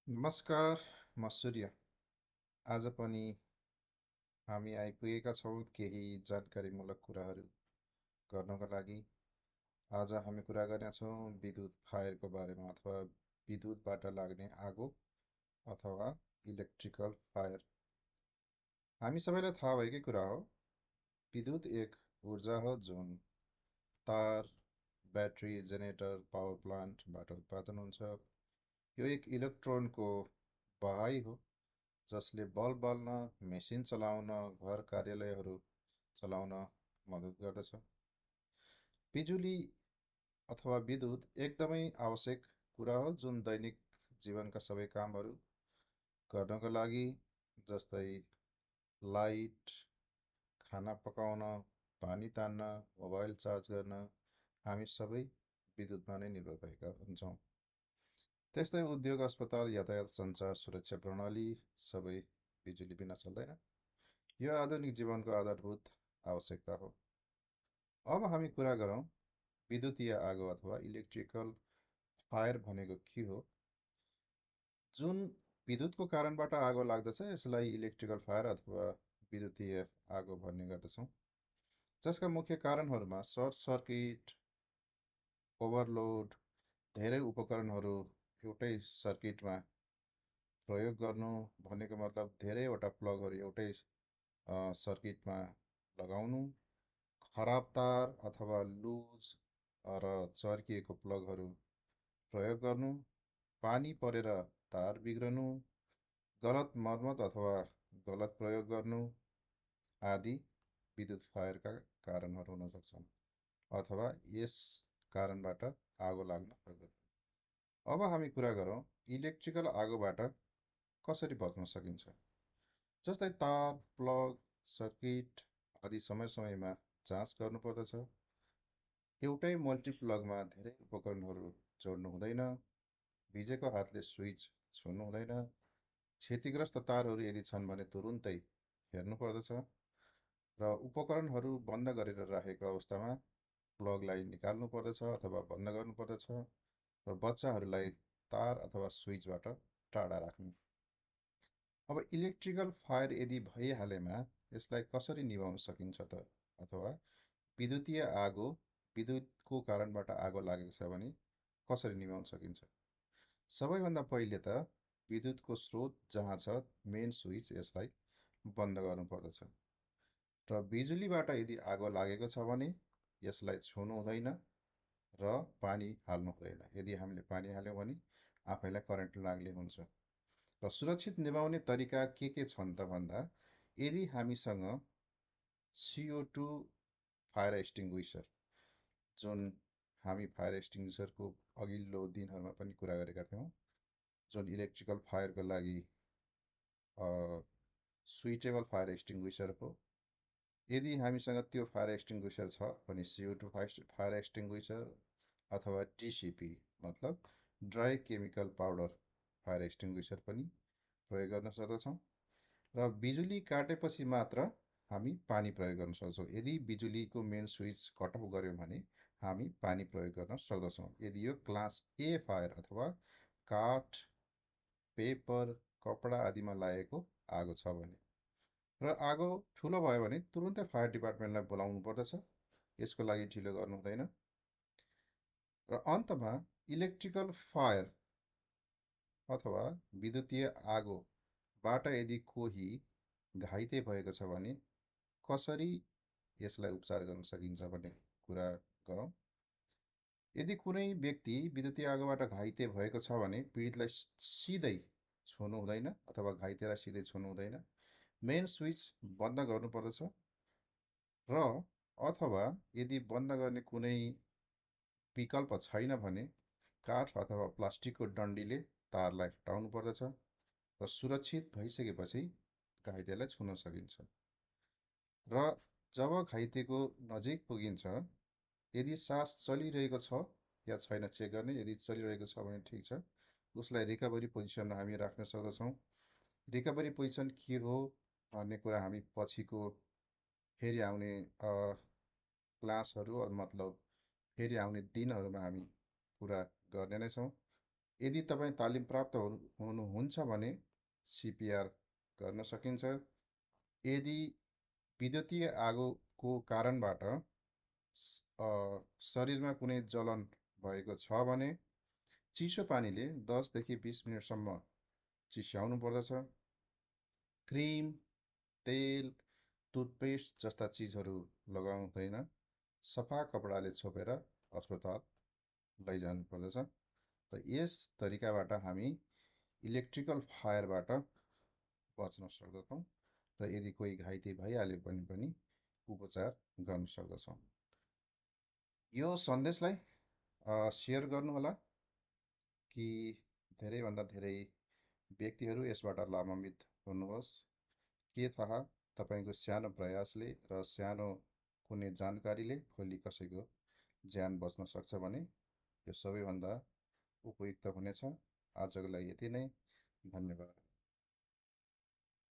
नमस्कार, म सूर्य। आज पनि हामी आइपुगेका छौँ केही जानकारीमूलक कुराहरू गर्नको लागि। आज हामी कुरा गर्नेछौँ विद्युत फायरको बारेमा अथवा विद्युतबाट लाग्ने आगो अथवा इलेक्ट्रिकल फायर। हामी सबैलाई थाहा भएकै कुरा हो, विद्युत एक ऊर्जा हो जुन तार, ब्याट्री, जेनेरेटर, पावर प्लान्टबाट उत्पादन हुन्छ। यो एक इलेक्ट्रोनको बहाइ हो जसले बल्ब बाल्न, मेसिन चलाउन, घर कार्यालयहरू चलाउन मद्दत गर्दछ। बिजुली अथवा विद्युत एकदमै आवश्यक कुरा हो जुन दैनिक जीवनका सबै कामहरू गर्नको लागि, जस्तै लाइट, खाना पकाउन, पानी तान्न, मोबाइल चार्ज गर्न, हामी सबै विद्युतमा नै निर्भर भएका हुन्छौँ। त्यस्तै उद्योग, अस्पताल, यातायात, सञ्चार, सुरक्षा प्रणाली सबै बिजुली बिना चल्दैन। यो आधुनिक जीवनको आधारभूत आवश्यकता हो। अब हामी कुरा गरौँ विद्युतीय आगो अथवा इलेक्ट्रिकल फायर भनेको के हो। जुन विद्युतको कारणबाट आगो लाग्दछ यसलाई इलेक्ट्रिकल फायर अथवा विद्युतीय आगो भन्ने गर्दछौँ। जसका मुख्य कारणहरूमा सर्ट सर्किट, ओभरलोड, धेरै उपकरणहरू एउटै सर्किटमा प्रयोग गर्नु भनेको मतलब धेरैवटा प्लगहरू एउटै सर्किटमा लगाउनु, खराब तार अथवा लुज र चर्किएको प्लगहरू प्रयोग गर्नु, पानी परेर तार बिग्रनु, गलत मर्मत अथवा गलत प्रयोग गर्नु आदि विद्युत फायरका कारणहरू हुन सक्छन् अथवा यस कारणबाट आगो लाग्न सक्दछ। अब हामी कुरा गरौँ इलेक्ट्रिकल आगोबाट कसरी बच्न सकिन्छ। जस्तै तार, प्लग, सर्किट आदि समय समयमा जाँच गर्नुपर्दछ। एउटै मल्टिप्लगमा धेरै उपकरणहरू जोड्नु हुँदैन। भिजेको हातले स्विच छुनु हुँदैन। क्षतिग्रस्त तारहरू यदि छन् भने तुरुन्तै हेर्नुपर्दछ र उपकरणहरू बन्द गरेर राखेको अवस्थामा प्लगलाई निकाल्नु पर्दछ अथवा बन्द गर्नुपर्दछ र बच्चाहरूलाई तार अथवा स्विचबाट टाढा राख्नु। अब इलेक्ट्रिकल फायर यदि भइहालेमा यसलाई कसरी निभाउन सकिन्छ त, अथवा विद्युतीय आगो विद्युतको कारणबाट आगो लागेको छ भने कसरी निभाउन सकिन्छ। सबैभन्दा पहिले त विद्युतको स्रोत जहाँ छ मेन स्विच यसलाई बन्द गर्नुपर्दछ र बिजुलीबाट यदि आगो लागेको छ भने यसलाई छुनु हुँदैन र पानी हाल्नु हुँदैन। यदि हामीले पानी हाल्यौँ भने आफैलाई करेन्ट लाग्ने हुन्छ। र सुरक्षित निभाउने तरिका के छन् त भन्दा, यदि हामीसँग CO2 फायर एक्सटिङ्ग्विसर, जुन हामी फायर एक्सटिङ्ग्विसरको अघिल्लो दिनहरूमा पनि कुरा गरेका थियौँ, जुन इलेक्ट्रिकल फायरको लागि सुइटेबल फायर एक्सटिङ्ग्विसर हो। यदि हामीसँग त्यो फायर एक्सटिङ्ग्विसर छ भने CO2 फायर एक्सटिङ्ग्विसर अथवा DCP मतलब ड्राई केमिकल पाउडर फायर एक्सटिङ्ग्विसर पनि प्रयोग गर्न सक्दछौँ। र बिजुली काटेपछि मात्र हामी पानी प्रयोग गर्न सक्छौँ। यदि बिजुलीको मेन स्विच कट अफ गऱ्यौँ भने हामी पानी प्रयोग गर्न सक्दछौँ यदि यो क्लास A फायर अथवा काठ, पेपर, कपडा आदिमा लागेको आगो छ भने। र आगो ठुलो भयो भने तुरुन्तै फायर डिपार्टमेन्टलाई बोलाउनु पर्दछ। यसको लागि ढिलो गर्नु हुँदैन। र अन्तमा इलेक्ट्रिकल फायर अथवा विद्युतीय आगोबाट यदि कोही घाइते भएको छ भने कसरी यसलाई उपचार गर्न सकिन्छ भन्ने कुरा गरौँ। यदि कुनै व्यक्ति विद्युतीय आगोबाट घाइते भएको छ भने पीडितलाई सिधै छुनु हुँदैन अथवा घाइतेलाई सिधै छुनु हुँदैन। मेन स्विच बन्द गर्नुपर्दछ र अथवा यदि बन्द गर्ने कुनै विकल्प छैन भने काठ अथवा प्लास्टिकको डन्डीले तारलाई हटाउनु पर्दछ र सुरक्षित भइसकेपछि घाइतेलाई छुन सकिन्छ। र जब घाइतेको नजिक पुगिन्छ, यदि सास चलिरहेको छ या छैन चेक गर्ने। यदि चलिरहेको छ भने ठिक छ, उसलाई रिकभरी पोजिसनमा हामी राख्न सक्दछौँ। रिकभरी पोजिसन के हो भन्ने कुरा हामी पछिको फेरि आउने क्लासहरू मतलब फेरि आउने दिनहरूमा हामी कुरा गर्ने नै छौँ। यदि तपाईँ तालिम प्राप्त हुनुहुन्छ भने सिपिआर गर्न सकिन्छ। यदि विद्युतीय आगोको कारणबाट शरीरमा कुनै जलन भएको छ भने चिसो पानीले 10 देखि 20 मिनेटसम्म चिस्याउनु पर्दछ। क्रिम, तेल, टुथपेस्ट जस्ता चिजहरू लगाउँदैन। सफा कपडाले छोपेर अस्पताल लैजानु पर्दछ। र यस तरिकाबाट हामी इलेक्ट्रिकल फायरबाट बच्न सक्दछौँ र यदि कोही घाइते भइहाल्यो भने पनि उपचार गर्न सक्दछौँ। यो सन्देशलाई सेयर गर्नुहोला कि धेरैभन्दा धेरै व्यक्तिहरू यसबाट लाभान्वित हुनुहोस्। के थाहा, तपाईँको सानो प्रयासले र सानो कुनै जानकारीले भोलि कसैको ज्यान बच्न सक्छ भने यो सबैभन्दा उपयुक्त हुनेछ। आजको लागि यति नै। धन्यवाद।